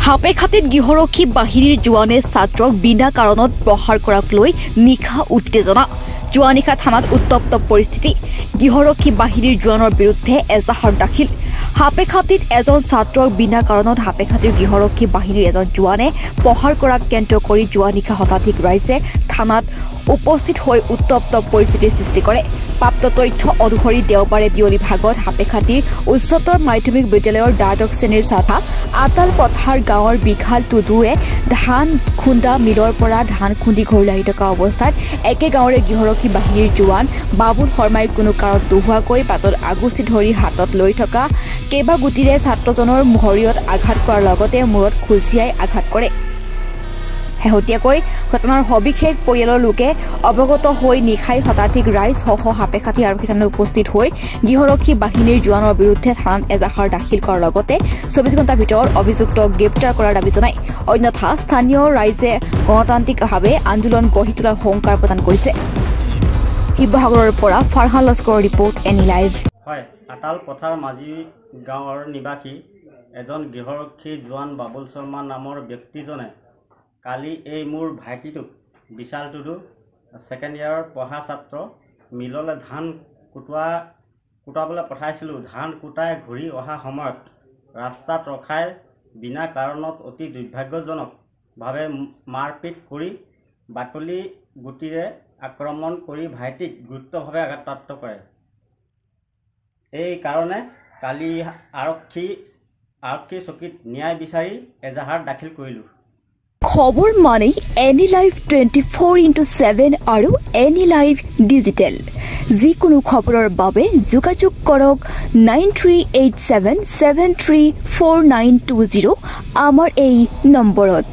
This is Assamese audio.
হাপেখাতিত গৃহৰক্ষী বাহিনীৰ জোৱানে ছাত্ৰক বিনা কাৰণত প্ৰহাৰ কৰাক লৈ নিশা উত্তেজনা। যোৱা নিশা থানাত উত্তপ্ত পৰিস্থিতি। গৃহৰক্ষী বাহিনীৰ জোৱানৰ বিৰুদ্ধে এজাহাৰ দাখিল। হাপেখাতিত এজন ছাত্ৰক বিনা কাৰণত হাপেখাতিৰ গৃহৰক্ষী বাহিনীৰ এজন জোৱানে প্ৰহাৰ কৰাক কেন্দ্ৰ কৰি যোৱা নিশা শতাধিক ৰাইজে থানাত উপস্থিত হৈ উত্তপ্ত পৰিস্থিতিৰ সৃষ্টি কৰে। প্ৰাপ্ত তথ্য অনুসৰি দেওবাৰে বিয়লি ভাগত হাপেখাতিৰ উচ্চতৰ মাধ্যমিক বিদ্যালয়ৰ দ্বাদশ শ্ৰেণীৰ ছাত্ৰ আতাল পথাৰ গাঁৱৰ বিশাল টুডুৱে ধান খুন্দা মিলৰ পৰা ধান খুন্দি ঘৰলৈ আহি থকা অৱস্থাত একে গাঁৱৰে গৃহৰক্ষী বাহিনীৰ জোৱান বাবুল শৰ্মাই কোনো কাৰণ নোহোৱাকৈ বাটত আগুচি ধৰি হাতত লৈ থকা কেইবা গুটিৰে ছাত্ৰজনৰ ভৰিত আঘাত কৰাৰ লগতে মূৰত খুচিয়াই আঘাত কৰে। শেহতীয়াকৈ ঘটনাৰ সবিশেষ পৰিয়ালৰ লোকে অৱগত হৈ নিশাই শতাধিক ৰাইজ সহ হাপেখাতি আৰক্ষী থানাত উপস্থিত হৈ গৃহৰক্ষী বাহিনীৰ জোৱানৰ বিৰুদ্ধে থানাত এজাহাৰ দাখিল কৰাৰ লগতে 24 ঘণ্টাৰ ভিতৰত অভিযুক্তক গ্ৰেপ্তাৰ কৰাৰ দাবী জনায়। অন্যথা স্থানীয় ৰাইজে গণতান্ত্ৰিকভাৱে আন্দোলন গঢ়ি তোলাৰ সংকাৰ প্ৰদান কৰিছে। শিৱসাগৰৰ পৰা ফাৰহান লস্কৰৰ ৰিপৰ্ট এনি লাইভ। হয়, আতাল পথাৰ মাজি গাঁৱৰ নিবাসী এজন গৃহৰক্ষী জোৱান বাবুল শৰ্মা নামৰ ব্যক্তিজনে কালি এই মোৰ ভাইটিটোক বিশাল টুডু ছেকেণ্ড ইয়াৰৰ পঢ়া ছাত্ৰ মিললৈ ধান কুটাবলৈ পঠাইছিলোঁ। ধান কুটাই ঘূৰি অহা সময়ত ৰাস্তাত ৰখাই বিনা কাৰণত অতি দুৰ্ভাগ্যজনকভাৱে মাৰপিট কৰি বাটলি গুটিৰে আক্ৰমণ কৰি ভাইটিক গুৰুতৰভাৱে আঘাতপ্ৰাপ্ত কৰে। এই কাৰণে কালি আৰক্ষী চকীত ন্যায় বিচাৰি এজাহাৰ দাখিল কৰিলোঁ। খবৰ মানে এনি লাইভ 24/7 আৰু এনি লাইভ ডিজিটেল। যিকোনো খবৰৰ বাবে যোগাযোগ কৰক 9387734920 আমাৰ এই নম্বৰত।